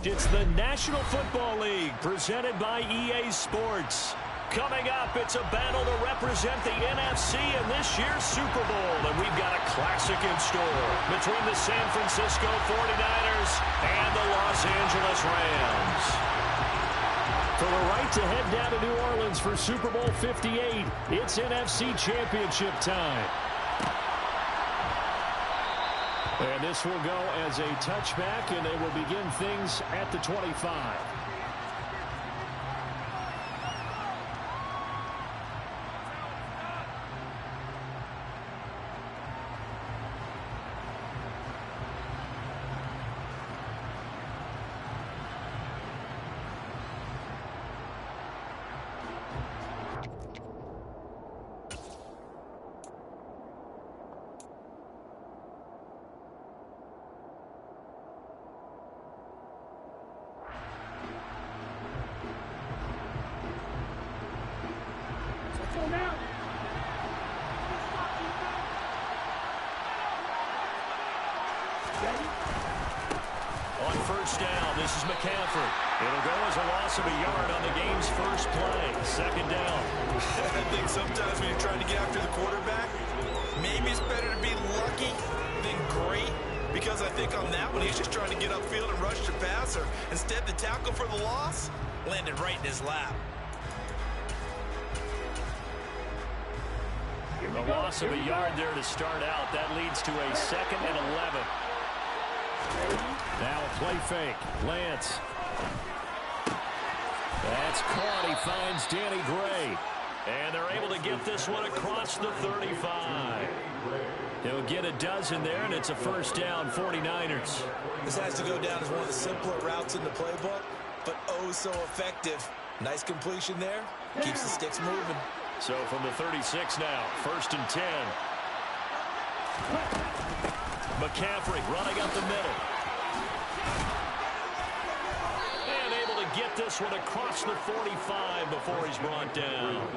It's the National Football League presented by EA Sports. Coming up, it's a battle to represent the NFC in this year's Super Bowl. And we've got a classic in store between the San Francisco 49ers and the Los Angeles Rams. For the right to head down to New Orleans for Super Bowl 58, it's NFC Championship time. And this will go as a touchback, and they will begin things at the 25. On first down, this is McCaffrey. It'll go as a loss of a yard on the game's first play. Second down. I think sometimes when you're trying to get after the quarterback, maybe it's better to be lucky than great, because I think on that one, he's just trying to get upfield and rush the passer. Instead, the tackle for the loss landed right in his lap. A loss of a yard there to start out. That leads to a 2nd and 11. Now a play fake. Lance. That's caught. He finds Danny Gray. And they're able to get this one across the 35. He'll get a dozen there, and it's a first down, 49ers. This has to go down as one of the simpler routes in the playbook, but oh so effective. Nice completion there. Keeps the sticks moving. So from the 36 now, 1st and 10. McCaffrey running up the middle. And able to get this one across the 45 before he's brought down.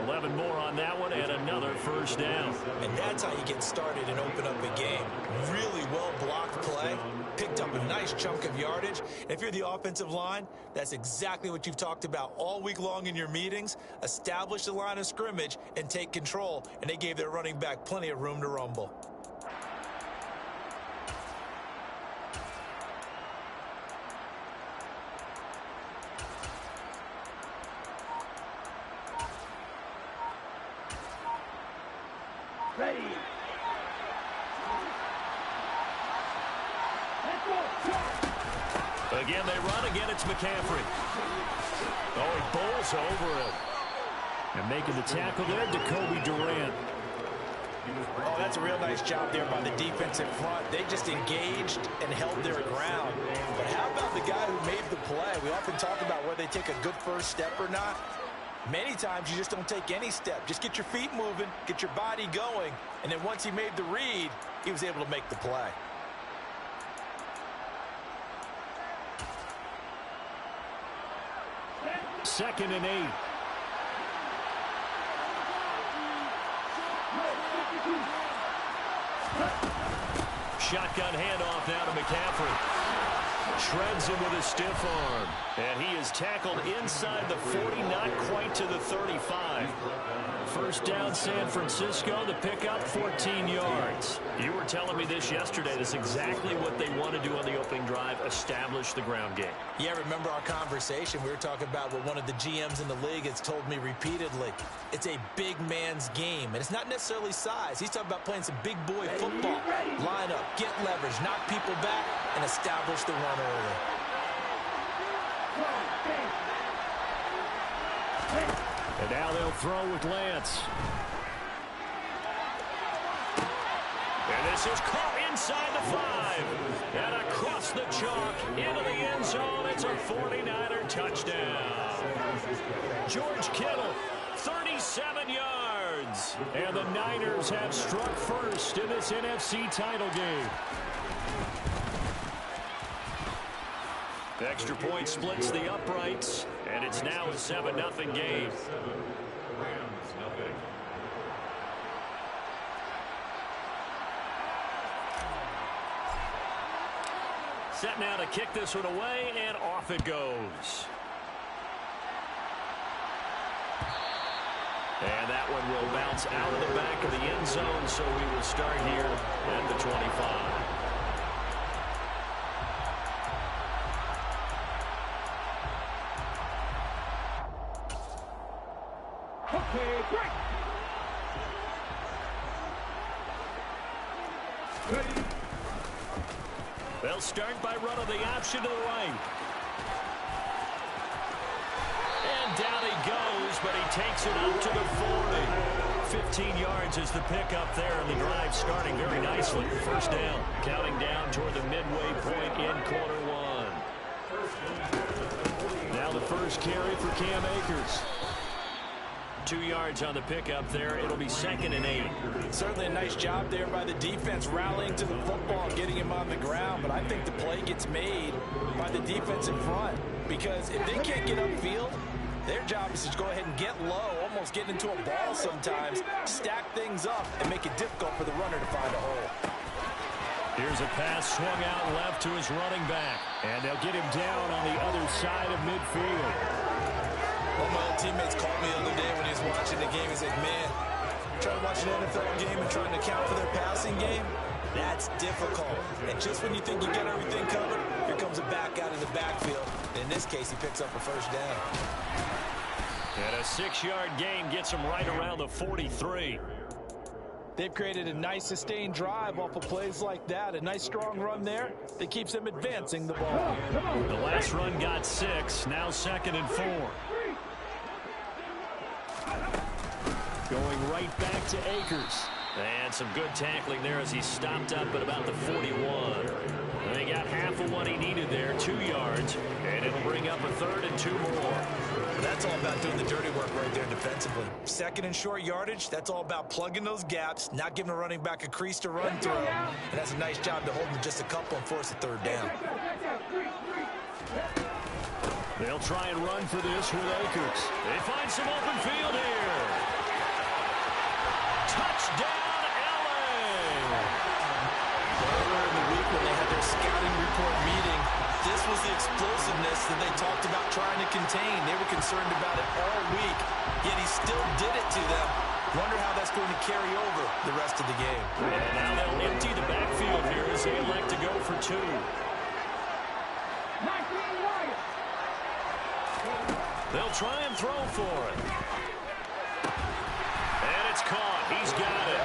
11 more on that one and another first down. And that's how you get started and open up a game. Really well-blocked play. Picked up a nice chunk of yardage. And if you're the offensive line, that's exactly what you've talked about all week long in your meetings. Establish the line of scrimmage and take control. And they gave their running back plenty of room to rumble. Ready. Again, they run. Again, it's McCaffrey. Oh, he bowls over it. And making the tackle there, Jacoby Durant. Oh, that's a real nice job there by the defensive front. They just engaged and held their ground. But how about the guy who made the play? We often talk about whether they take a good first step or not. Many times you just don't take any step. Just get your feet moving, get your body going, and then once he made the read, he was able to make the play. Second and 8. Shotgun handoff now to McCaffrey. Shreds him with a stiff arm. And he is tackled inside the 40, not quite to the 35. First down, San Francisco. The pickup, 14 yards. You were telling me this yesterday. This is exactly what they want to do on the opening drive, establish the ground game. Yeah, remember our conversation? We were talking about what one of the GMs in the league has told me repeatedly. It's a big man's game, and it's not necessarily size. He's talking about playing some big boy football. Line up, get leverage, knock people back, and establish the run early. And now they'll throw with Lance. And this is caught inside the 5. And across the chalk into the end zone. It's a 49er touchdown. George Kittle, 37 yards. And the Niners have struck first in this NFC title game. The extra point splits the uprights, and it's now a 7-0 game. Set now to kick this one away, and off it goes. And that one will bounce out of the back of the end zone, so we will start here at the 25. Okay, break. Ready. They'll start by running the option to the right. And down he goes, but he takes it up to the 40. 15 yards is the pickup there, and the drive starting very nicely. First down, counting down toward the midway point in quarter one. Now the first carry for Cam Akers. 2 yards on the pickup there. It'll be 2nd and 8. Certainly a nice job there by the defense rallying to the football and getting him on the ground. But I think the play gets made by the defense in front. Because if they can't get upfield, their job is to go ahead and get low, almost get into a ball sometimes, stack things up, and make it difficult for the runner to find a hole. Here's a pass swung out left to his running back. And they'll get him down on the other side of midfield. One of my old teammates called me the other day when he was watching the game. He's like, man, trying to watch an NFL game and trying to account for their passing game, that's difficult. And just when you think you got everything covered, here comes a back out of the backfield. In this case, he picks up a first down. And a 6-yard gain gets him right around the 43. They've created a nice sustained drive off of plays like that. A nice strong run there that keeps them advancing the ball. The last run got 6. Now 2nd and 4. Going right back to Akers. And some good tackling there as he stopped up at about the 41. And he got half of what he needed there, 2 yards. And it'll bring up a 3rd and 2 more. That's all about doing the dirty work right there defensively. 2nd and short yardage, that's all about plugging those gaps, not giving a running back a crease to run through. And that's a nice job to hold them just a couple and force a 3rd down. They'll try and run for this with Akers. They find some open field here. Touchdown, LA! Earlier in the week when they had their scouting report meeting, this was the explosiveness that they talked about trying to contain. They were concerned about it all week, yet he still did it to them. Wonder how that's going to carry over the rest of the game. And now they'll empty the backfield here as they elect to go for 2. They'll try and throw for it. And it's caught. He's got it.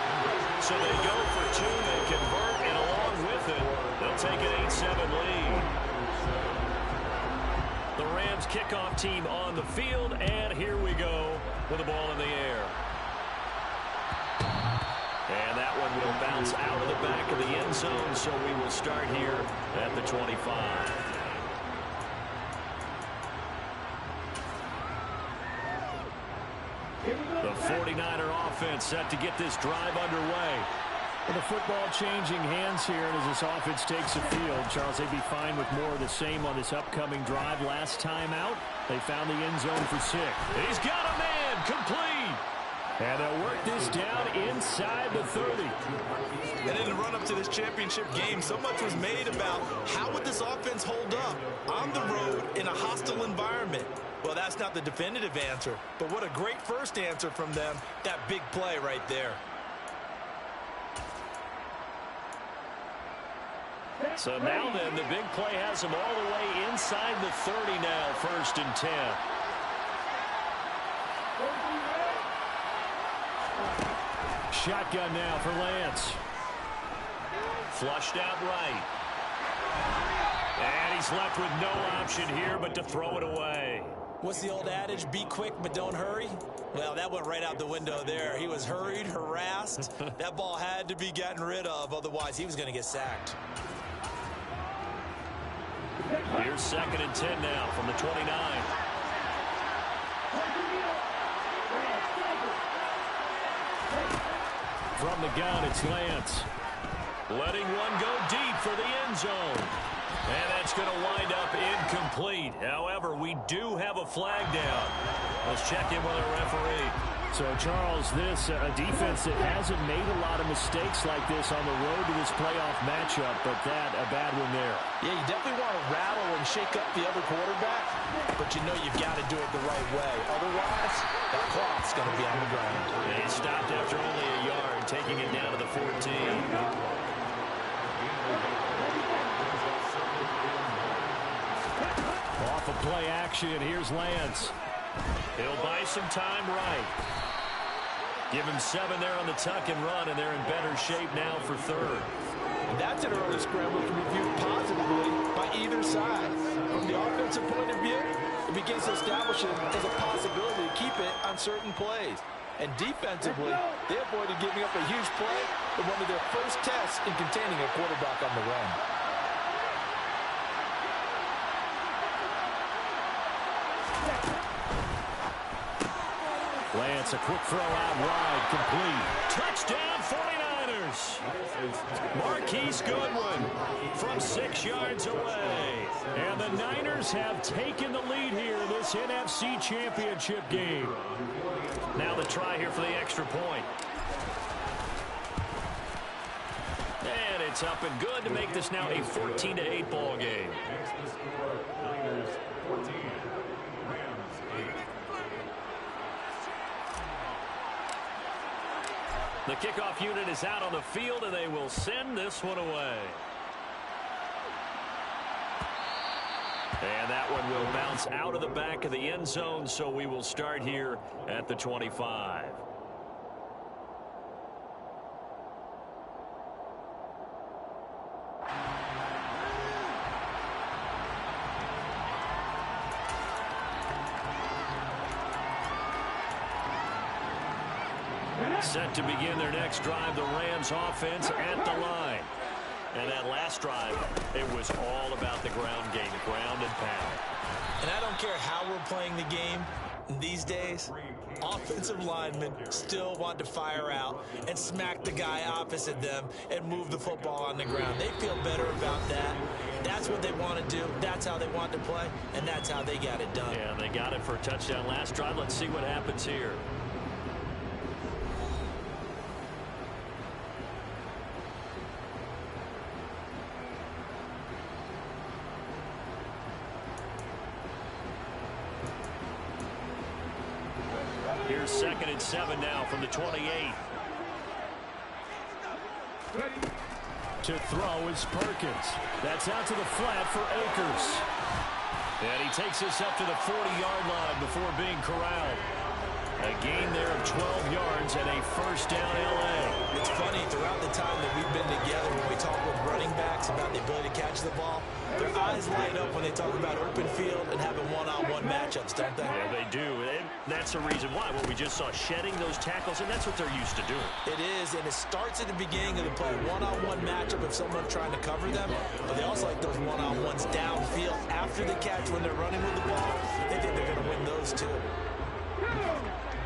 So they go for 2. They convert, and along with it, they'll take an 8-7 lead. The Rams kickoff team on the field, and here we go with the ball in the air. And that one will bounce out of the back of the end zone, so we will start here at the 25. The 49er offense set to get this drive underway. Well, the football changing hands here, and as this offense takes the field, Charles, they'd be fine with more of the same on this upcoming drive. Last time out, they found the end zone for 6. He's got a man, complete. And they'll work this down inside the 30. And in the run-up to this championship game, so much was made about how would this offense hold up on the road in a hostile environment. Well, that's not the definitive answer, but what a great first answer from them, that big play right there. So now then, the big play has them all the way inside the 30 now, 1st and 10. Shotgun now for Lance. Flushed out right. And he's left with no option here but to throw it away. What's the old adage? Be quick, but don't hurry. Well, that went right out the window there. He was hurried, harassed. That ball had to be gotten rid of, otherwise he was going to get sacked. Here's 2nd and 10 now from the 29. From the gun, it's Lance. Letting one go deep for the end zone. And that's going to wind up incomplete. However, we do have a flag down. Let's check in with our referee. So, Charles, this a defense that hasn't made a lot of mistakes like this on the road to this playoff matchup, but that a bad one there. Yeah, you definitely want to rattle and shake up the other quarterback, but you know you've got to do it the right way. Otherwise, that clock's going to be on the ground. And he stopped after only a yard, taking it down to the 14. Off of play action, here's Lance. He'll buy some time right. Give him 7 there on the tuck and run, and they're in better shape now for third. And that's an early scramble to be viewed positively by either side. From the offensive point of view, it begins to establish it as a possibility to keep it on certain plays. And defensively, they avoided giving up a huge play in one of their first tests in containing a quarterback on the run. Lance, a quick throw out wide, complete. Touchdown, 49ers. Marquise Goodwin from 6 yards away. And the Niners have taken the lead here in this NFC Championship game. Now the try here for the extra point. And it's up and good to make this now a 14-8 ball game. The kickoff unit is out on the field, and they will send this one away. And that one will bounce out of the back of the end zone, so we will start here at the 25. Set to begin their next drive, the Rams offense at the line. And that last drive, it was all about the ground game, ground and pound. And I don't care how we're playing the game these days, offensive linemen still want to fire out and smack the guy opposite them and move the football on the ground. They feel better about that. That's what they want to do. That's how they want to play, and that's how they got it done. Yeah, they got it for a touchdown last drive. Let's see what happens here. Here's 2nd and 7 now from the 28. To throw is Perkins. That's out to the flat for Akers. And he takes this up to the 40-yard line before being corralled. A gain there of 12 yards and a first down L.A. It's funny, throughout the time that we've been together, when we talk with running backs about the ability to catch the ball, their eyes light up when they talk about open field and having one-on-one matchups, don't they? Yeah, they do. And that's the reason why. Well, we just saw shedding those tackles, and that's what they're used to doing. It is, and it starts at the beginning of the play, one-on-one matchup if someone's trying to cover them, but they also like those one-on-ones downfield after the catch when they're running with the ball. They think they're going to win those too.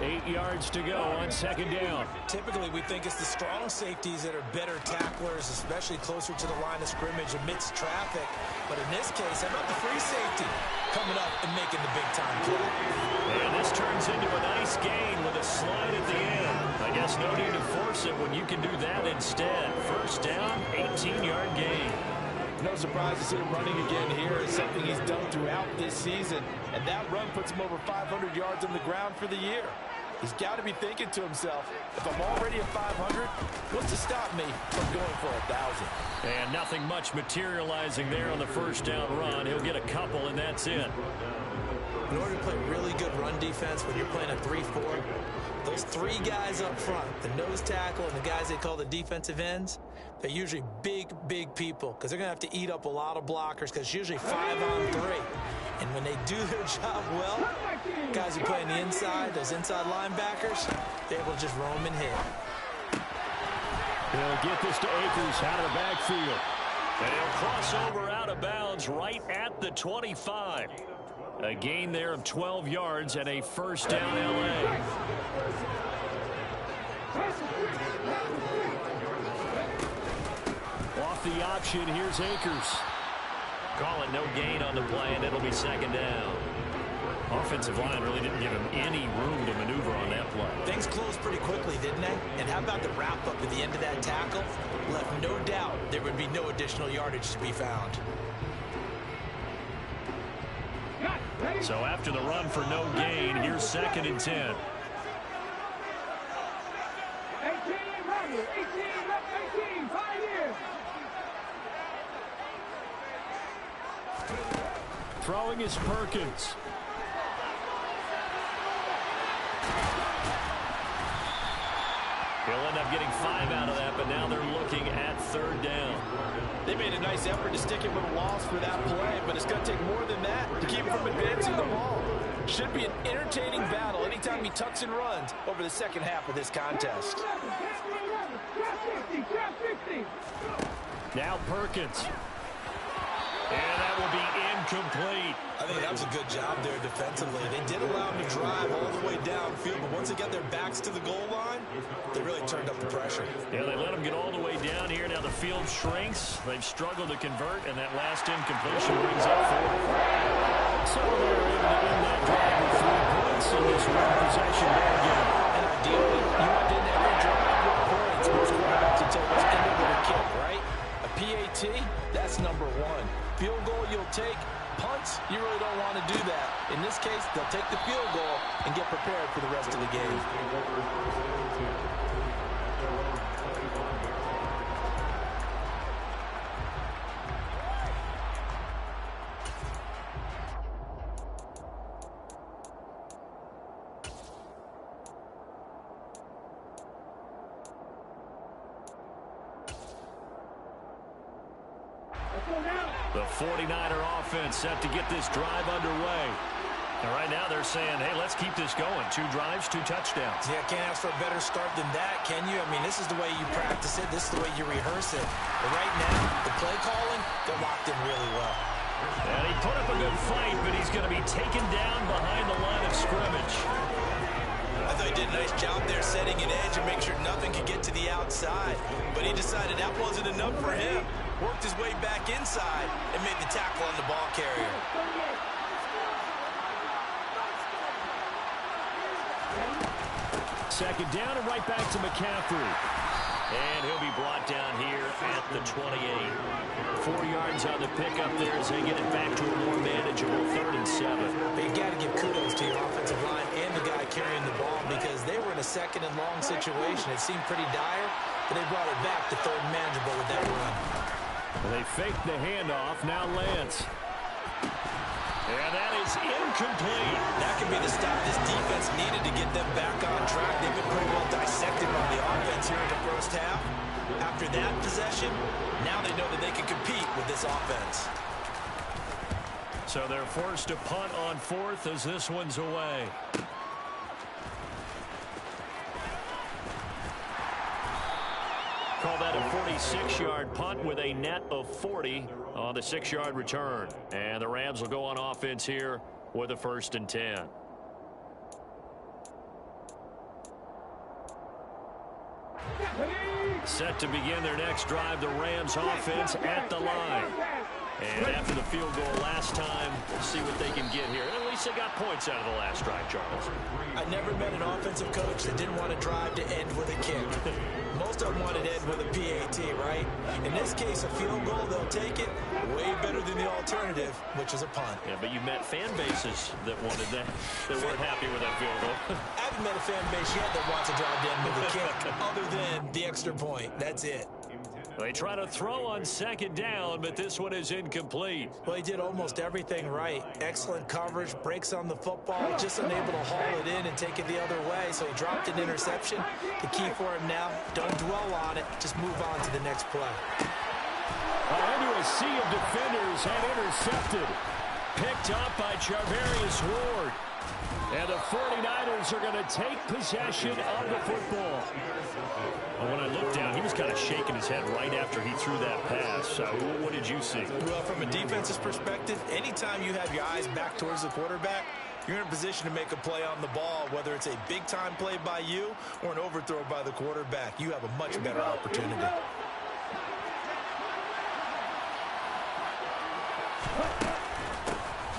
8 yards to go on 2nd down. Typically, we think it's the strong safeties that are better tacklers, especially closer to the line of scrimmage amidst traffic. But in this case, how about the free safety coming up and making the big-time play? And this turns into a nice gain with a slide at the end. I guess no need to force it when you can do that instead. First down, 18-yard gain. No surprise to see him running again here. It's something he's done throughout this season. And that run puts him over 500 yards on the ground for the year. He's got to be thinking to himself, if I'm already at 500, what's to stop me from going for 1,000? And nothing much materializing there on the first down run. He'll get a couple, and that's it. In order to play really good run defense when you're playing a 3-4, those 3 guys up front, the nose tackle and the guys they call the defensive ends, they're usually big, big people because they're going to have to eat up a lot of blockers because it's usually 5-on-3. And when they do their job well, guys who play on the inside, those inside linebackers, they're able to just roam and hit. He'll get this to Akers out of the backfield. And he'll cross over out of bounds right at the 25. A gain there of 12 yards and a first down L.A. Off the option, here's Akers. Calling no gain on the play, and it'll be 2nd down. Offensive line really didn't give him any room to maneuver on that play. Things closed pretty quickly, didn't they? And how about the wrap-up at the end of that tackle? Left no doubt there would be no additional yardage to be found. So after the run for no gain, here's 2nd and 10. 18 running, 18 left, 18, 5 years. Throwing is Perkins. He'll end up getting 5 out of that, but now they're looking at 3rd down. They made a nice effort to stick him with a loss for that play, but it's going to take more than that to keep him from advancing the ball. Should be an entertaining battle anytime he tucks and runs over the second half of this contest. Now Perkins. And that will be incomplete. I think that was a good job there defensively. They did allow him to drive all the way downfield, but once they got their backs to the goal line, they really turned up the pressure. Yeah, they let him get all the way down here. Now the field shrinks. They've struggled to convert, and that last incompletion brings up 4. So they're able to win that drive with 3 points in this one possession ball game. And ideally, you want to never drive with points. Most quarterbacks would take what's ended with a kick, right? A PAT, that's number 1. Field goal you'll take. Punts, you really don't want to do that. In this case, they'll take the field goal and get prepared for the rest of the game. The 49er offense set to get this drive underway. And right now they're saying, hey, let's keep this going. 2 drives, 2 touchdowns. Yeah, can't ask for a better start than that, can you? I mean, this is the way you practice it. This is the way you rehearse it. But right now, the play calling, they're locked in really well. And he put up a good fight, but he's going to be taken down behind the line of scrimmage. I thought he did a nice job there setting an edge and make sure nothing could get to the outside. But he decided that wasn't enough for him. Worked his way back inside and made the tackle on the ball carrier. Second down and right back to McCaffrey. And he'll be brought down here at the 28. 4 yards on the pickup there as they get it back to a more manageable 3rd and 7. But you got to give kudos to your offensive line and the guy carrying the ball because they were in a 2nd and long situation. It seemed pretty dire, but they brought it back to 3rd and manageable with that run. Well, they faked the handoff. Now Lance. And that is incomplete. That could be the stop this defense needed to get them back on track. They've been pretty well dissected by the offense here in the first half. After that possession, now they know that they can compete with this offense. So they're forced to punt on 4th as this one's away. Call that a 46-yard punt with a net of 40 on the 6-yard return. And the Rams will go on offense here with a 1st and 10. Set to begin their next drive, the Rams offense at the line. And after the field goal last time, we'll see what they can get here. And at least they got points out of the last drive, Charles. I never met an offensive coach that didn't want to drive to end with a kick. Most of them wanted to end with a PAT, right? In this case, a field goal, they'll take it. Way better than the alternative, which is a punt. Yeah, but you met fan bases that wanted that, that weren't happy with that field goal. I haven't met a fan base yet that wants to drive to end with a kick, other than the extra point. That's it. They try to throw on 2nd down, but this one is incomplete. Well, he did almost everything right. Excellent coverage, breaks on the football, just unable to haul it in and take it the other way, so he dropped an interception. The key for him now, don't dwell on it, just move on to the next play. Into a sea of defenders and intercepted. Picked up by Charvarius Ward. And the 49ers are going to take possession of the football. Well, when I looked down, he was kind of shaking his head right after he threw that pass. What did you see? Well, from a defense's perspective, anytime you have your eyes back towards the quarterback, you're in a position to make a play on the ball, whether it's a big-time play by you or an overthrow by the quarterback. You have a much better opportunity.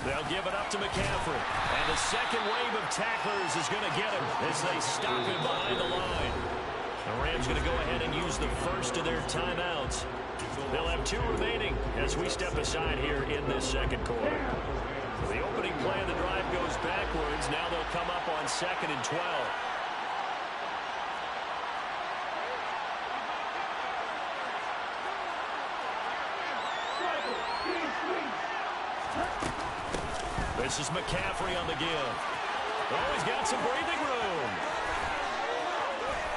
They'll give it up to McCaffrey. And the second wave of tacklers is going to get him as they stop him behind the line. The Rams going to go ahead and use the first of their timeouts. They'll have 2 remaining as we step aside here in this second quarter. The opening play of the drive goes backwards. Now they'll come up on 2nd and 12. This is McCaffrey on the give. Oh, he's got some breathing room.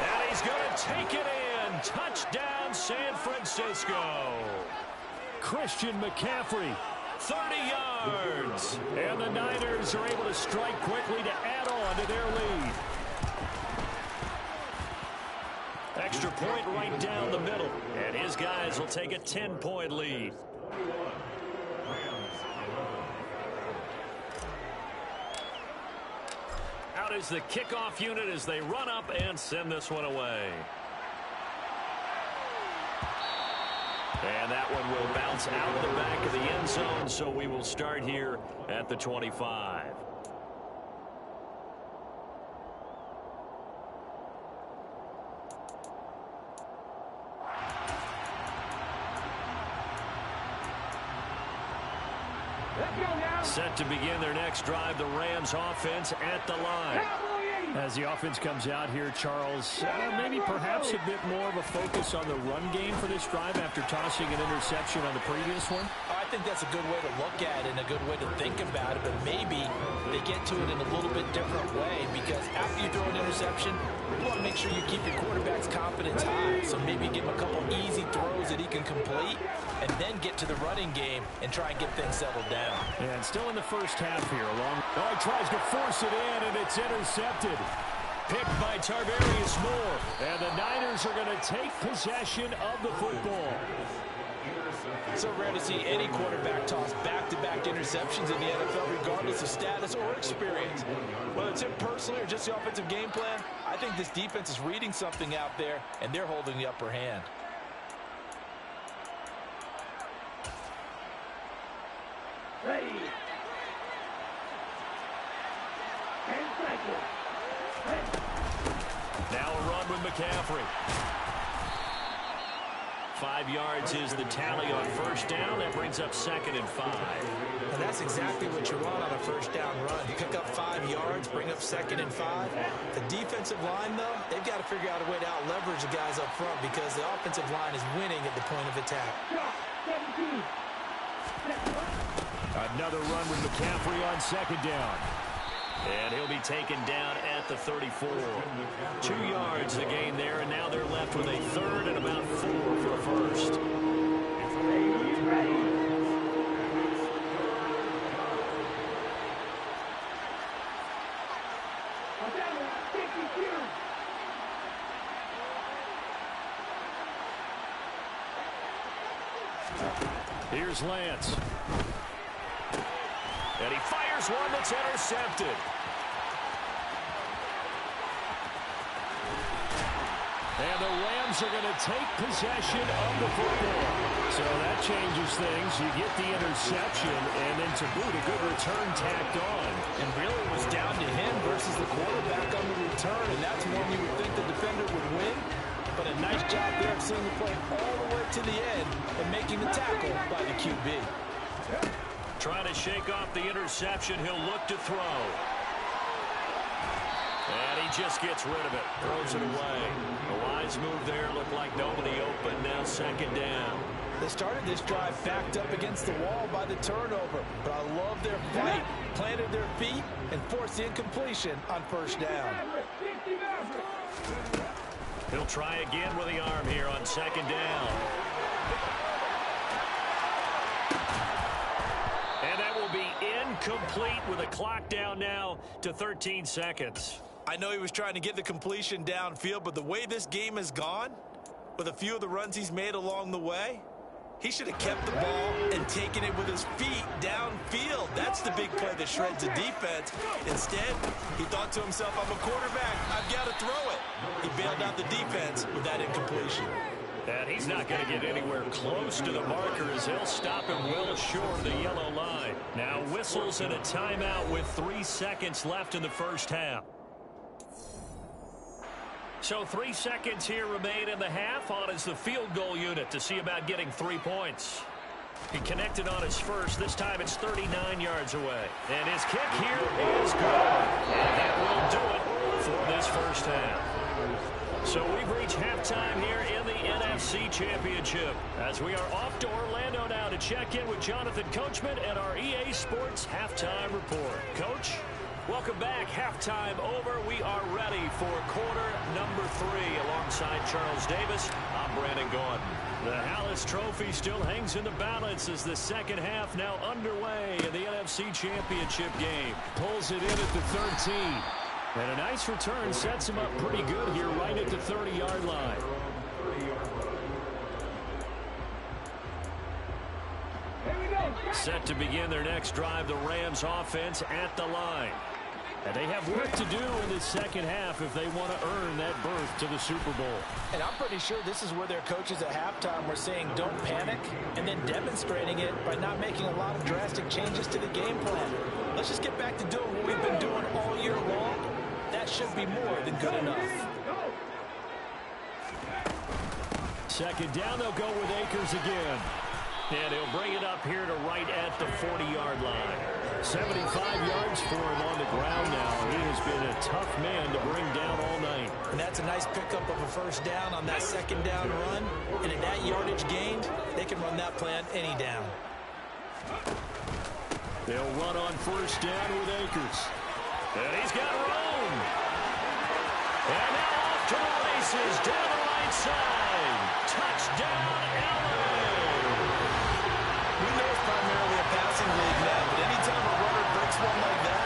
And he's going to take it in. Touchdown, San Francisco. Christian McCaffrey, 30 yards. And the Niners are able to strike quickly to add on to their lead. Extra point right down the middle. And his guys will take a 10-point lead. Out is the kickoff unit as they run up and send this one away. And that one will bounce out the back of the end zone, so we will start here at the 25. Set to begin their next drive, the Rams offense at the line. As the offense comes out here, Charles, maybe perhaps a bit more of a focus on the run game for this drive after tossing an interception on the previous one? I think that's a good way to look at it and a good way to think about it, but maybe they get to it in a little bit different way, because after you throw an interception, you want to make sure you keep your quarterback's confidence high. So maybe give him a couple easy throws that he can complete and then get to the running game and try and get things settled down. And still in the first half here. Oh, he tries to force it in, and it's intercepted. Picked by Tarvarius Moore. And the Niners are going to take possession of the football. So rare to see any quarterback toss back-to-back interceptions in the NFL, regardless of status or experience. Whether it's him personally or just the offensive game plan, I think this defense is reading something out there, and they're holding the upper hand. Ready. And cycle. Now a run with McCaffrey. 5 yards is the tally on first down. That brings up 2nd and 5. And that's exactly what you want on a first down run. Pick up 5 yards, bring up 2nd and 5. The defensive line, though, they've got to figure out a way to out-leverage the guys up front, because the offensive line is winning at the point of attack. Another run with McCaffrey on 2nd down. And he'll be taken down at the 34. 2 yards the gain there, and now they're left with a 3rd and about 4 for a first. Here's Lance. And he fires one that's intercepted. And the Rams are going to take possession of the football. So that changes things. You get the interception, and then to boot, a good return tacked on. And really it was down to him versus the quarterback on the return, and that's one you would think the defender would win. But a nice job there of seeing the play all the way to the end and making the tackle by the QB. Trying to shake off the interception. He'll look to throw. And he just gets rid of it. Throws it away. A wise move there. Looked like nobody open. Now 2nd down. They started this drive backed up against the wall by the turnover. But I love their fight. Planted their feet and forced the incompletion on first down. He'll try again with the arm here on 2nd down. And that will be incomplete with a clock down now to 13 seconds. I know he was trying to get the completion downfield, but the way this game has gone, with a few of the runs he's made along the way, he should have kept the ball and taken it with his feet downfield. That's the big play that shreds the defense. Instead, he thought to himself, I'm a quarterback. I've got to throw it. He bailed out the defense with that incompletion. And he's not going to get anywhere close to the marker as he'll stop him well short of the yellow line. Now whistles and a timeout with 3 seconds left in the first half. So 3 seconds here remain in the half. On is the field goal unit to see about getting 3 points. He connected on his first. This time it's 39 yards away. And his kick here is good. And that will do it for this first half. So we've reached halftime here in the NFC Championship as we are off to Orlando now to check in with Jonathan Coachman and our EA Sports Halftime Report. Coach, welcome back. Halftime over. We are ready for quarter number 3 alongside Charles Davis. I'm Brandon Gaudin. The Hallis Trophy still hangs in the balance as the second half now underway in the NFC Championship game. Pulls it in at the 13. And a nice return sets him up pretty good here right at the 30-yard line. Set to begin their next drive, the Rams offense at the line. And they have work to do in the second half if they want to earn that berth to the Super Bowl. And I'm pretty sure this is where their coaches at halftime were saying don't panic, and then demonstrating it by not making a lot of drastic changes to the game plan. Let's just get back to doing what we've been doing all year long. That should be more than good enough. Second down, they'll go with Akers again. And he'll bring it up here to right at the 40-yard line. 75 yards for him on the ground now. He has been a tough man to bring down all night. And that's a nice pickup of a first down on that second down run. And at that yardage gained, they can run that plan any down. They'll run on first down with Akers. And he's got room. And now off to the races down the right side. Touchdown, LA. We know it's primarily a passing league now, but anytime a runner breaks one like that,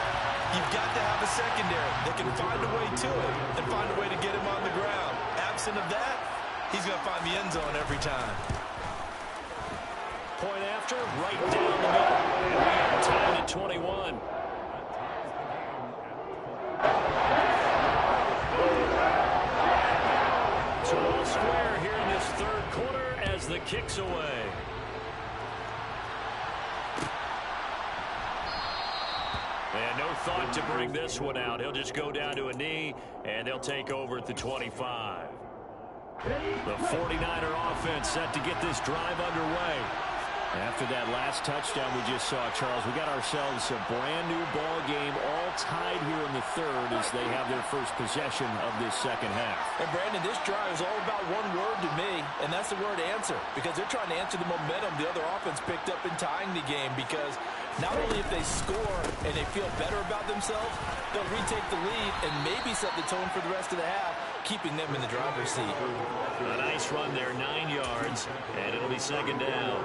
you've got to have a secondary that can find a way to it and find a way to get him on the ground. Absent of that, he's going to find the end zone every time. Point after, right down the middle. And we have tied at 21. So all square here in this third quarter as the kick's away. And no thought to bring this one out. He'll just go down to a knee, and they'll take over at the 25. The 49er offense set to get this drive underway. After that last touchdown we just saw, Charles, we got ourselves a brand-new ball game, all tied here in the third as they have their first possession of this second half. And, Brandon, this drive is all about one word to me, and that's the word answer, because they're trying to answer the momentum the other offense picked up in tying the game, because not only if they score and they feel better about themselves, they'll retake the lead and maybe set the tone for the rest of the half, keeping them in the driver's seat. A nice run there, 9 yards, and it'll be second down.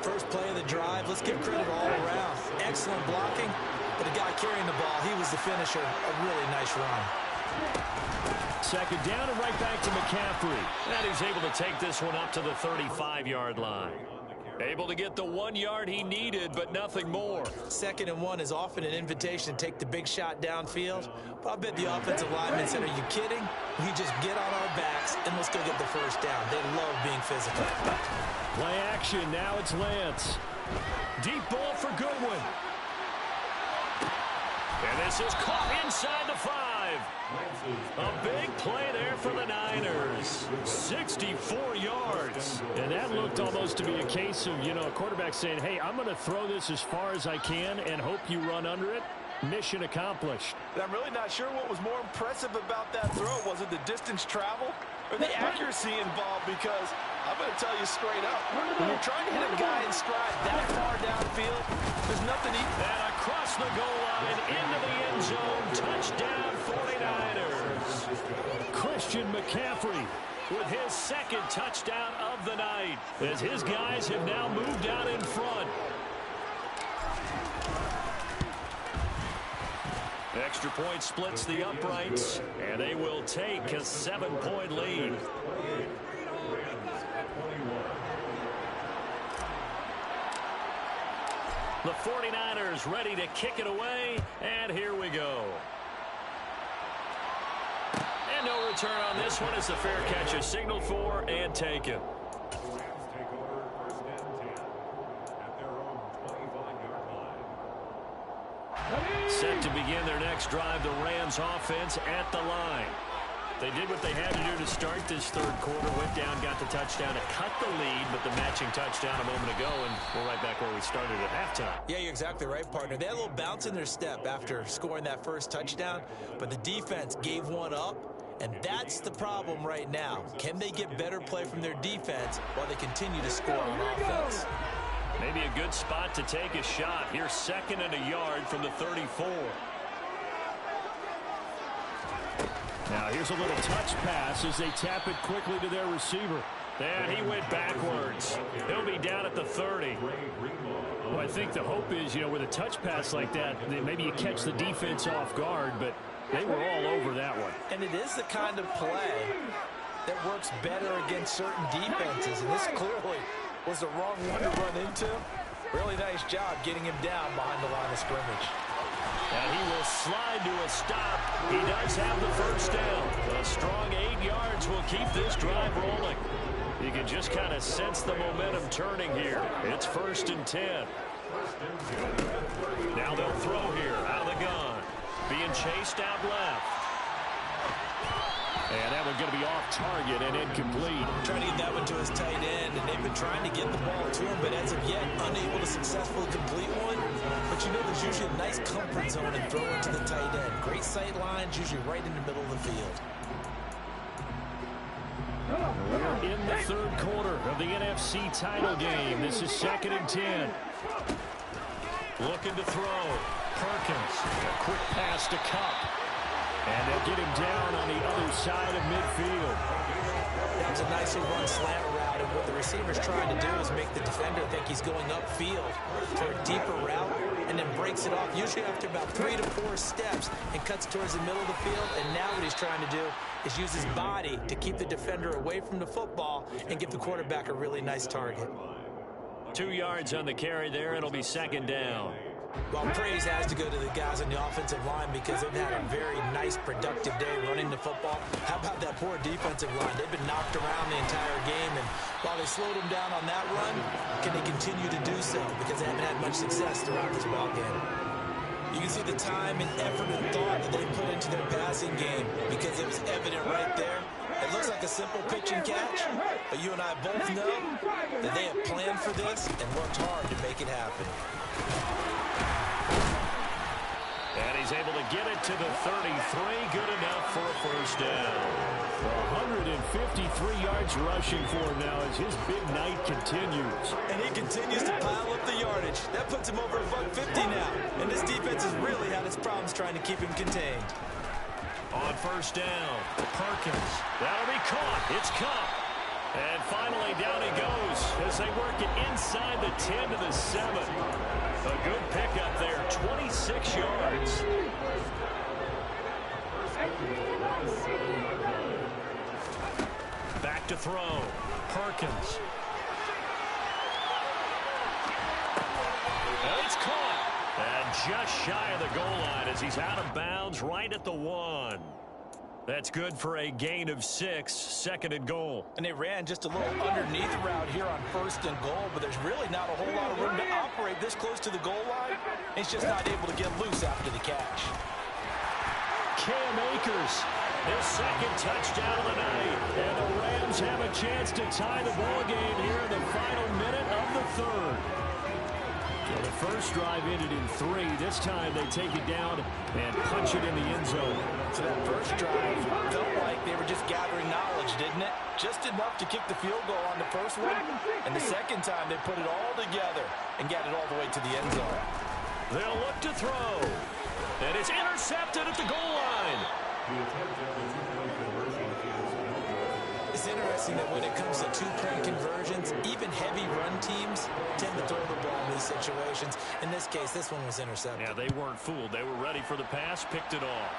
First play of the drive, let's give credit all around. Excellent blocking, but the guy carrying the ball, he was the finisher. A really nice run. Second down and right back to McCaffrey. And he's able to take this one up to the 35-yard line. Able to get the 1 yard he needed, but nothing more. 2nd and 1 is often an invitation to take the big shot downfield. But I bet the offensive lineman said, are you kidding? We just get on our backs and let's go get the first down. They love being physical. Play action. Now it's Lance. Deep ball for Goodwin. And this is caught inside the 5. A big play there for the Niners. 64 yards. And that looked almost to be a case of, a quarterback saying, hey, I'm going to throw this as far as I can and hope you run under it. Mission accomplished. And I'm really not sure what was more impressive about that throw. Was it the distance traveled or the accuracy involved? Because I'm going to tell you straight up, when you're trying to hit a guy in stride that far downfield, there's nothing equal. And across the goal line, into the end zone, touchdown 49ers. Christian McCaffrey with his second touchdown of the night as his guys have now moved out in front. Extra point splits the uprights, and they will take a 7-point lead. The 49ers ready to kick it away, and here we go. And no return on this one as the fair catch is signaled for and taken. Set to begin their next drive, the Rams offense at the line. They did what they had to do to start this third quarter. Went down, got the touchdown to cut the lead, but the matching touchdown a moment ago, and we're right back where we started at halftime. Yeah, you're exactly right, partner. They had a little bounce in their step after scoring that first touchdown, but the defense gave one up, and that's the problem right now. Can they get better play from their defense while they continue to score on offense? Maybe a good spot to take a shot. Here's 2nd and a yard from the 34. Now here's a little touch pass as they tap it quickly to their receiver. And he went backwards. He'll be down at the 30. Well, I think the hope is, with a touch pass like that, maybe you catch the defense off guard, but they were all over that one. And it is the kind of play that works better against certain defenses, and this clearly was the wrong one to run into. Really nice job getting him down behind the line of scrimmage. And he will slide to a stop. He does have the first down. A strong 8 yards will keep this drive rolling. You can just kind of sense the momentum turning here. It's 1st and 10. Now they'll throw here out of the gun. Being chased out left. And that one going to be off target and incomplete. Trying to get that one to his tight end, and they've been trying to get the ball to him, but as of yet, unable to successfully complete one. But there's usually a nice comfort zone and throw it to the tight end. Great sight lines, usually right in the middle of the field. We're in the third quarter of the NFC title game. This is 2nd and 10. Looking to throw. Perkins. A quick pass to Kupp. And they'll get him down on the other side of midfield. That was a nicely run slant route, and what the receiver's trying to do is make the defender think he's going upfield for a deeper route, and then breaks it off, usually after about 3 to 4 steps, and cuts towards the middle of the field. And now what he's trying to do is use his body to keep the defender away from the football and give the quarterback a really nice target. 2 yards on the carry there. It'll be 2nd down. Well, praise has to go to the guys on the offensive line because they've had a very nice, productive day running the football. How about that poor defensive line? They've been knocked around the entire game, and while they slowed them down on that run, can they continue to do so? Because they haven't had much success throughout this ballgame. You can see the time and effort and thought that they put into their passing game because it was evident right there. It looks like a simple pitch and catch, but you and I both know that they have planned for this and worked hard to make it happen. And he's able to get it to the 33. Good enough for a first down. 153 yards rushing for him now as his big night continues. And he continues to pile up the yardage. That puts him over $150 now. And this defense has really had its problems trying to keep him contained. On first down, Perkins. That'll be caught. It's Kupp. And finally down he goes as they work it inside the 10 to the 7. A good pickup there, 26 yards. Back to throw. Perkins. And it's caught. And just shy of the goal line as he's out of bounds right at the 1. That's good for a gain of 6, 2nd and goal. And they ran just a little underneath route here on 1st and goal, but there's really not a whole lot of room to operate this close to the goal line. He's just not able to get loose after the catch. Cam Akers, his 2nd touchdown of the night. And the Rams have a chance to tie the ball game here in the final minute of the 3rd. Well, the first drive ended in 3. This time they take it down and punch it in the end zone. So that first drive felt like they were just gathering knowledge, didn't it? Just enough to kick the field goal on the first one. And the second time they put it all together and got it all the way to the end zone. They'll look to throw. And it's intercepted at the goal line. It's interesting that when it comes to 2-point conversions, even heavy run teams tend to throw the ball in these situations. In this case, this one was intercepted. Yeah, they weren't fooled. They were ready for the pass, picked it off.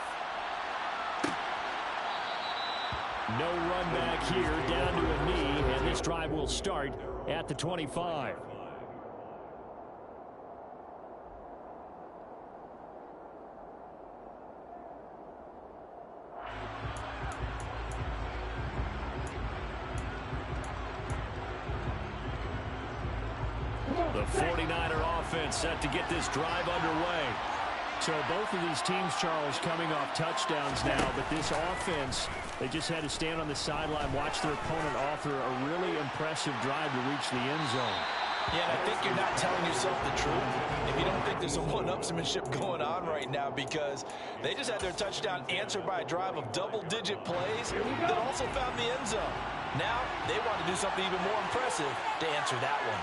No run back here, down to a knee, and this drive will start at the 25. 49er offense set to get this drive underway. So both of these teams, Charles, coming off touchdowns now, but this offense, they just had to stand on the sideline, watch their opponent author a really impressive drive to reach the end zone. Yeah, and I think you're not telling yourself the truth if you don't think there's some one-upsmanship going on right now, because they just had their touchdown answered by a drive of double-digit plays that also found the end zone. Now they want to do something even more impressive to answer that one.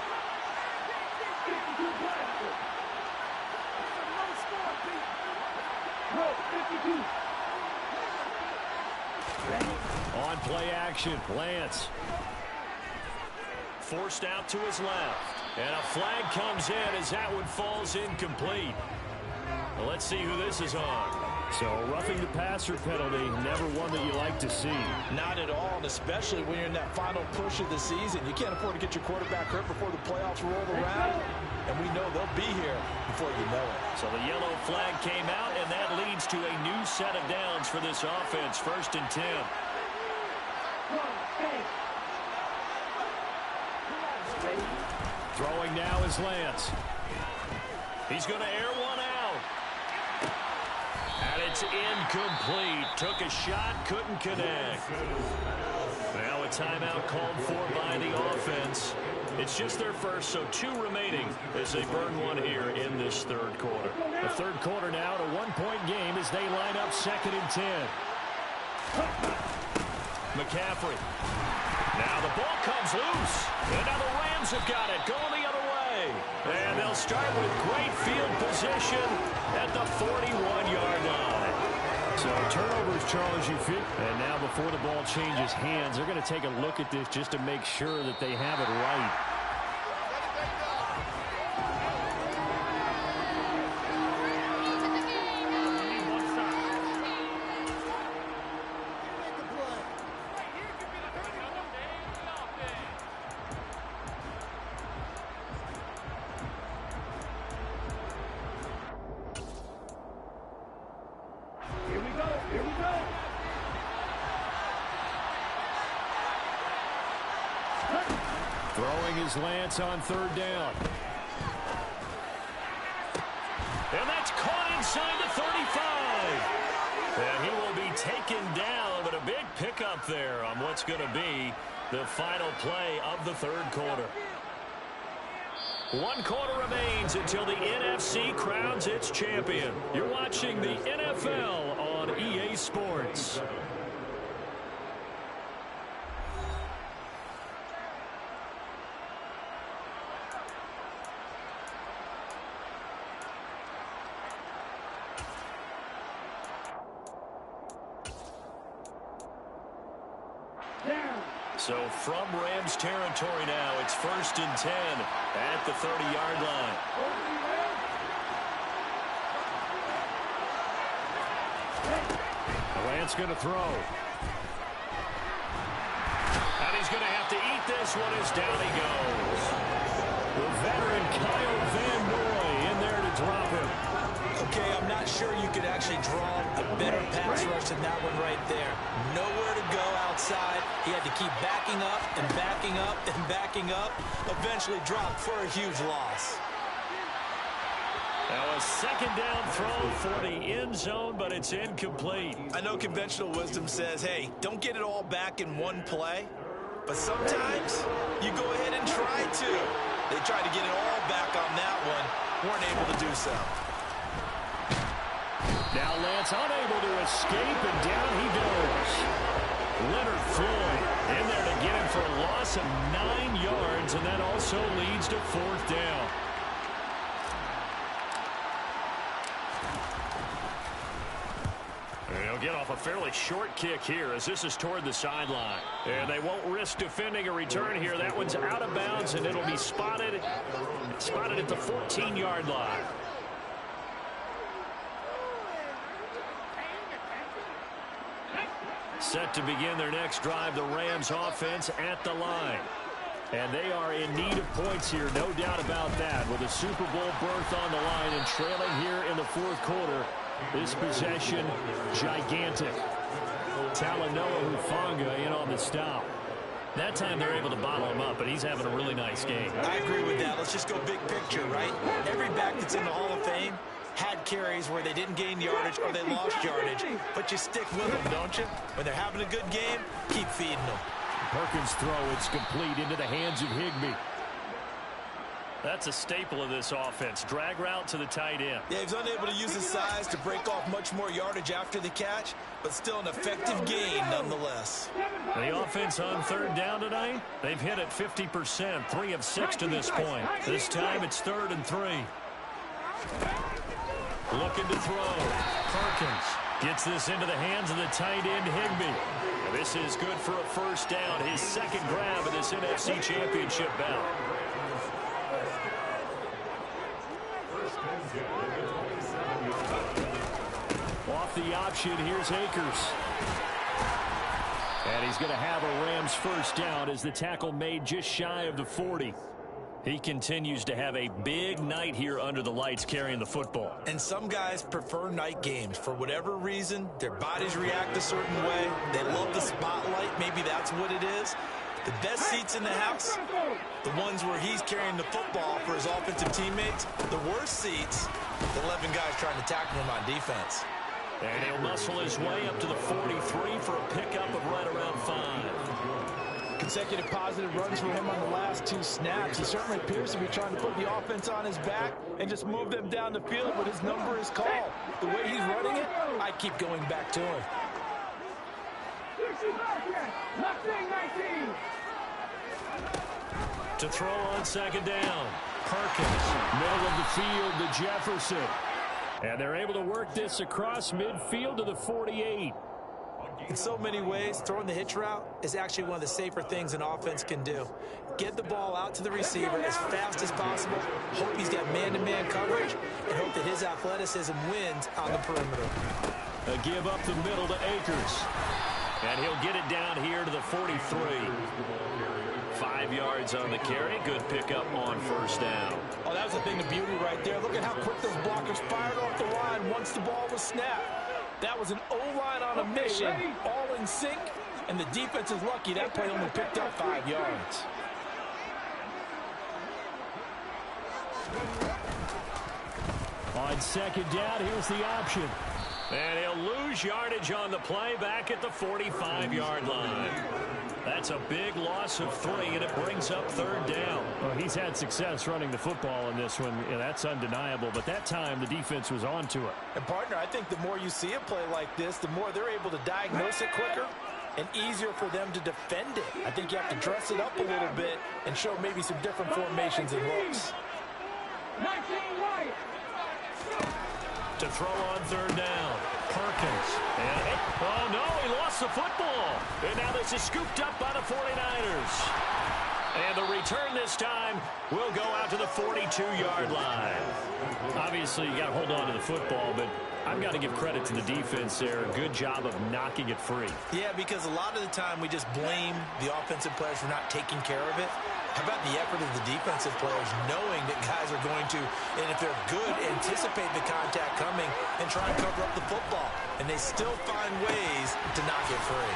On play action, Lance. Forced out to his left. And a flag comes in as that one falls incomplete. Well, let's see who this is on. So roughing the passer penalty, never one that you like to see. Not at all, and especially when you're in that final push of the season. You can't afford to get your quarterback hurt before the playoffs roll around. And we know they'll be here before you know it. So the yellow flag came out, and that leads to a new set of downs for this offense. 1st and 10. Throwing now is Lance. He's going to air one out. And it's incomplete. Took a shot, couldn't connect. Now a timeout called for by the offense. It's just their first, so 2 remaining as they burn one here in this 3rd quarter. The 3rd quarter now, a 1-point game as they line up 2nd and 10. McCaffrey. Now the ball comes loose. And now the Rams have got it, going the other way. And they'll start with great field position at the 41-yard line. So turnovers, Charles, you feel. And now before the ball changes hands, they're going to take a look at this just to make sure that they have it right. Throwing is Lance on 3rd down. And that's caught inside the 35. And he will be taken down, but a big pickup there on what's going to be the final play of the 3rd quarter. 1 quarter remains until the NFC crowns its champion. You're watching the NFL on EA Sports. So from Rams territory now, it's 1st and 10 at the 30-yard line. Lance going to throw. And he's going to have to eat this one as down he goes. The veteran Kyle Van Noy in there to drop him. Okay, I'm not sure you could actually draw a better pass rush than that one right there. Nowhere to go outside. He had to keep backing up and backing up and backing up. Eventually dropped for a huge loss. Now a 2nd down throw for the end zone, but it's incomplete. I know conventional wisdom says, hey, don't get it all back in one play. But sometimes you go ahead and try to. They tried to get it all back on that one. Weren't able to do so. Now Lance unable to escape, and down he goes. Leonard Floyd in there to get him for a loss of 9 yards, and that also leads to 4th down. They'll get off a fairly short kick here as this is toward the sideline. And they won't risk defending a return here. That one's out of bounds, and it'll be spotted at the 14-yard line. Set to begin their next drive, the Rams offense at the line. And they are in need of points here, no doubt about that. With a Super Bowl berth on the line and trailing here in the 4th quarter, this possession gigantic. Talanoa Hufanga in on the stop. That time they're able to bottle him up, and he's having a really nice game. I agree with that. Let's just go big picture, right? Every back that's in the Hall of Fame had carries where they didn't gain yardage or they lost yardage, but you stick with them, don't you? When they're having a good game, keep feeding them. Perkins' throw, it's complete into the hands of Higbee. That's a staple of this offense. Drag route to the tight end. Yeah, he's unable to use his size to break off much more yardage after the catch, but still an effective gain nonetheless. The offense on third down tonight, they've hit it 50%, 3 of 6 to this point. This time it's 3rd and 3. Looking to throw. Perkins gets this into the hands of the tight end, Higbee. This is good for a first down, his second grab of this NFC Championship bout. Off the option, here's Akers. And he's going to have a Rams first down as the tackle made just shy of the 40. He continues to have a big night here under the lights carrying the football. And some guys prefer night games. For whatever reason, their bodies react a certain way. They love the spotlight. Maybe that's what it is. The best seats in the house, the ones where he's carrying the football for his offensive teammates. The worst seats, the 11 guys trying to tackle him on defense. And he'll muscle his way up to the 43 for a pickup of right around 5. Consecutive positive runs for him on the last 2 snaps. He certainly appears to be trying to put the offense on his back and just move them down the field, but his number is called. The way he's running it, I keep going back to him. To throw on second down. Perkins, middle of the field to Jefferson. And they're able to work this across midfield to the 48. In so many ways, throwing the hitch route is actually one of the safer things an offense can do. Get the ball out to the receiver as fast as possible, hope he's got man-to-man coverage, and hope that his athleticism wins on the perimeter. A give up the middle to Akers. And he'll get it down here to the 43. 5 yards on the carry. Good pickup on first down. Oh, that was a thing of beauty right there. Look at how quick those blockers fired off the line once the ball was snapped. That was an O-line on a mission, all in sync, and the defense is lucky that play only picked up 5 yards. On second down, here's the option. And he'll lose yardage on the play back at the 45-yard line. That's a big loss of 3, and it brings up third down. Well, he's had success running the football in this one. Yeah, that's undeniable, but that time the defense was on to it. And, partner, I think the more you see a play like this, the more they're able to diagnose it quicker and easier for them to defend it. I think you have to dress it up a little bit and show maybe some different formations and looks. To throw on third down. Perkins. And oh, no, he lost the football. And now this is scooped up by the 49ers. And the return this time will go out to the 42-yard line. Obviously, you got to hold on to the football, but I've got to give credit to the defense there. Good job of knocking it free. Yeah, because a lot of the time we just blame the offensive players for not taking care of it. How about the effort of the defensive players knowing that guys are going to, and if they're good, anticipate the contact coming and try and cover up the football. And they still find ways to knock it free.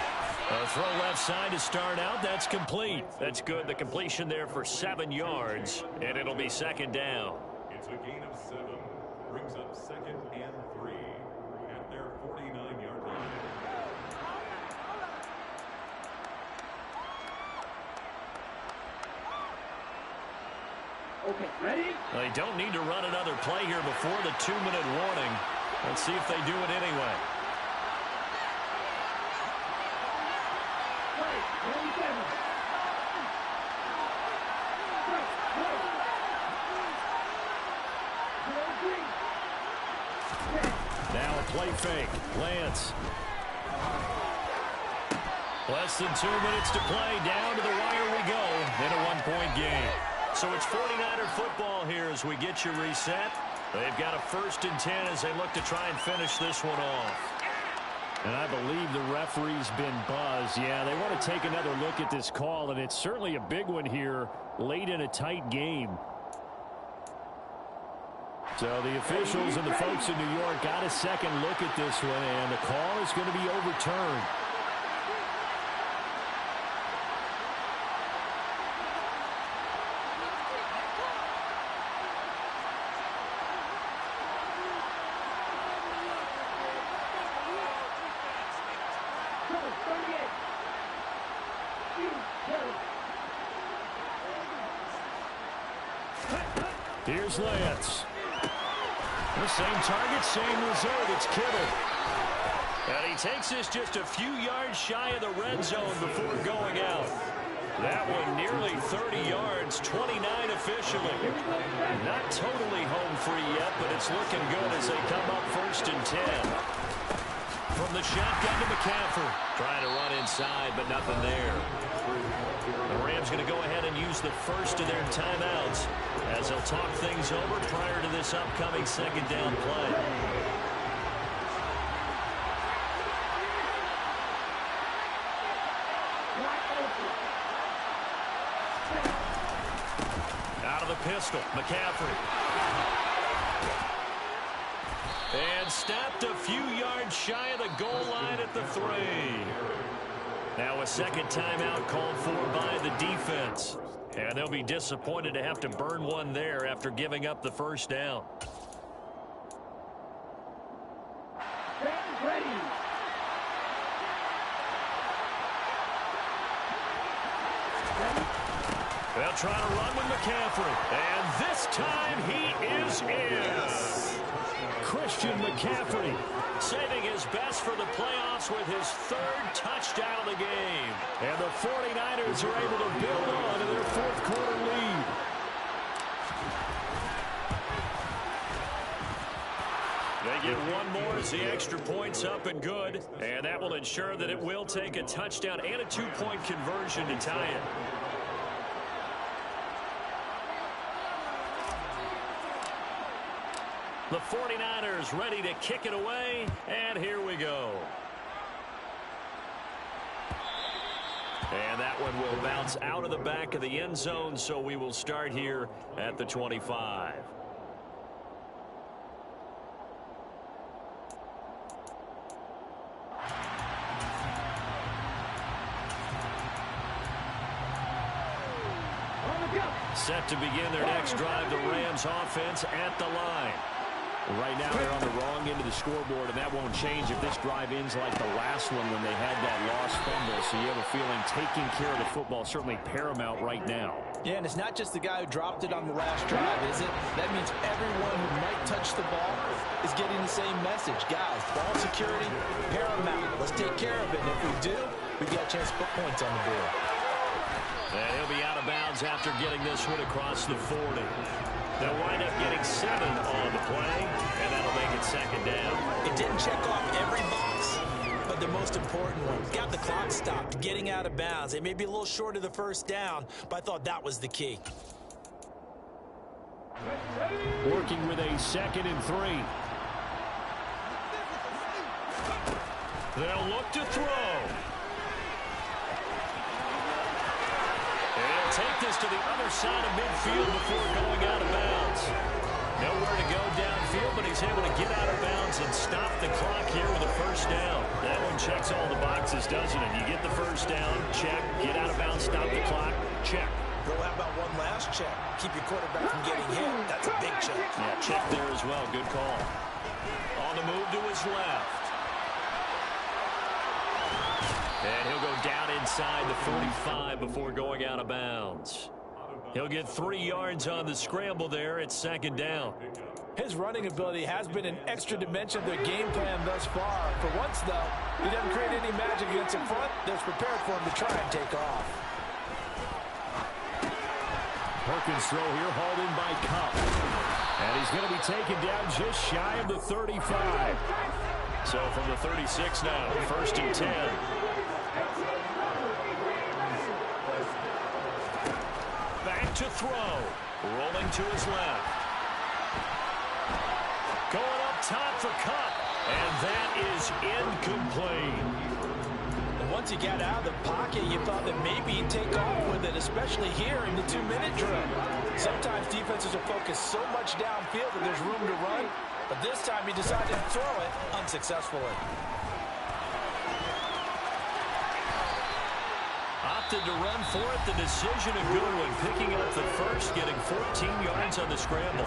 A throw left side to start out. That's complete. That's good. The completion there for 7 yards, and it'll be second down. It's a gain of 7. Brings up 2nd and 3 at their 49-yard line. Okay, ready? They don't need to run another play here before the 2-minute warning. Let's see if they do it anyway. Now a play fake. Lance. Less than 2 minutes to play. Down to the wire we go in a 1-point game. So it's 49er football here as we get you reset. They've got a 1st and 10 as they look to try and finish this one off. And I believe the referee's been buzzed. Yeah, they want to take another look at this call, and it's certainly a big one here late in a tight game. So the officials and the folks in New York got a second look at this one, and the call is going to be overturned. Here's Lance. The same target, same result. It's Kittle. And he takes this just a few yards shy of the red zone before going out. That one nearly 30 yards, 29 officially. Not totally home free yet, but it's looking good as they come up 1st and 10. From the shotgun to McCaffrey. Trying to run inside, but nothing there. The Rams going to go ahead and use the first of their timeouts as they'll talk things over prior to this upcoming 2nd down play. Out of the pistol, McCaffrey. And stopped a few yards shy of the goal line at the 3. Now a 2nd timeout called for by the defense. And they'll be disappointed to have to burn one there after giving up the 1st down. They'll try to run with McCaffrey. And this time he is in. Christian McCaffrey saving his best for the playoffs with his 3rd touchdown of the game. And the 49ers are able to build on to their 4th quarter lead. They get one more as the extra point's up and good. And that will ensure that it will take a touchdown and a 2-point conversion to tie it. The 49ers ready to kick it away, and here we go. And that one will bounce out of the back of the end zone, so we will start here at the 25. Set to begin their next drive, the Rams offense at the line. Right now they're on the wrong end of the scoreboard, and that won't change if this drive ends like the last one when they had that lost fumble. So you have a feeling taking care of the football is certainly paramount right now. Yeah, and it's not just the guy who dropped it on the last drive, is it? That means everyone who might touch the ball is getting the same message. Guys, ball security, paramount. Let's take care of it. And if we do, we've got a chance to put points on the board. And he'll be out of bounds after getting this one across the 40. They'll wind up getting 7 on the play, and that'll make it 2nd down. It didn't check off every box, but the most important one. Got the clock stopped, getting out of bounds. They may be a little short of the 1st down, but I thought that was the key. Working with a 2nd and 3. They'll look to throw. They'll take this to the other side of midfield before going out of bounds. Nowhere to go downfield, but he's able to get out of bounds and stop the clock here with a 1st down. That one checks all the boxes, doesn't it? You get the 1st down, check. Get out of bounds, stop the clock, check. Well, how about one last check? Keep your quarterback from getting hit. That's a big check. Yeah, check there as well. Good call. On the move to his left. And he'll go down inside the 45 before going out of bounds. He'll get 3 yards on the scramble there. It's 2nd down. His running ability has been an extra dimension of their game plan thus far. For once, though, he doesn't create any magic against the front. They're prepared for him to try and take off. Perkins throw here, hauled in by Kupp. And he's going to be taken down just shy of the 35. So from the 36 now, 1st and 10. Back to throw. Rolling to his left. Going up top for Kupp. And that is incomplete. And once he got out of the pocket, you thought that maybe he'd take off with it, especially here in the 2-minute drill. Sometimes defenses are focused so much downfield that there's room to run. But this time he decided to throw it unsuccessfully. Opted to run for it. The decision a good one. Picking up the first, getting 14 yards on the scramble.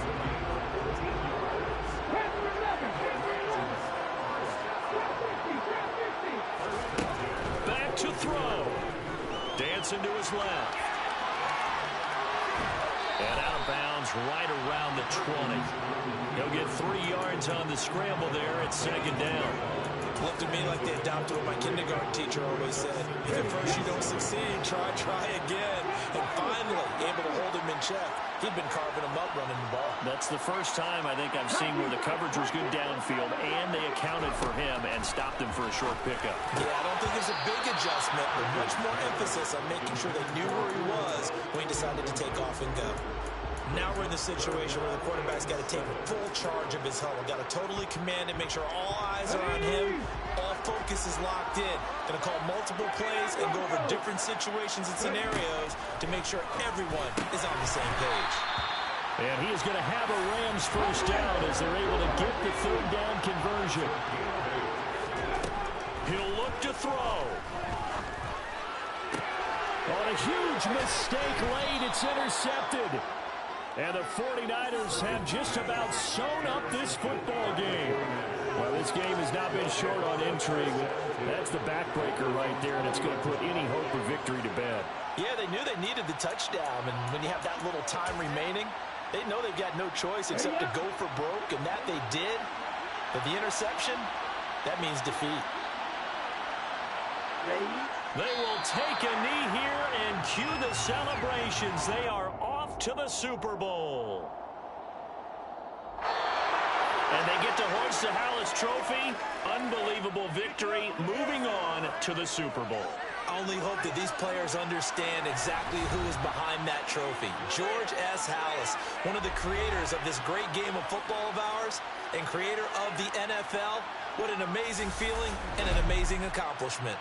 Back to throw. Dancing to his left. And out of bounds right around the 20. He'll get 3 yards on the scramble there at second down. Looked to me like they adopted what my kindergarten teacher always said. If at first you don't succeed, try again. And finally, able to hold him in check. He'd been carving him up running the ball. That's the first time I think I've seen where the coverage was good downfield and they accounted for him and stopped him for a short pickup. Yeah, I don't think there's a big adjustment, but much more emphasis on making sure they knew where he was when he decided to take off and go. Now we're in the situation where the quarterback's got to take full charge of his huddle. Got to totally command it, make sure all eyes are on him. All focus is locked in. Going to call multiple plays and go over different situations and scenarios to make sure everyone is on the same page. And he is going to have a Rams first down as they're able to get the third down conversion. He'll look to throw. On a huge mistake late, it's intercepted. And the 49ers have just about sewn up this football game. Well, this game has not been short on intrigue. That's the backbreaker right there, and it's going to put any hope of victory to bed. Yeah, they knew they needed the touchdown, and when you have that little time remaining, they know they've got no choice except to go for broke, and that they did. But the interception, that means defeat. They will take a knee here and cue the celebrations. They are off to the Super Bowl. And they get to hoist the Hallis Trophy. Unbelievable victory. Moving on to the Super Bowl. I only hope that these players understand exactly who is behind that trophy. George S. Halas, one of the creators of this great game of football of ours and creator of the NFL. What an amazing feeling and an amazing accomplishment.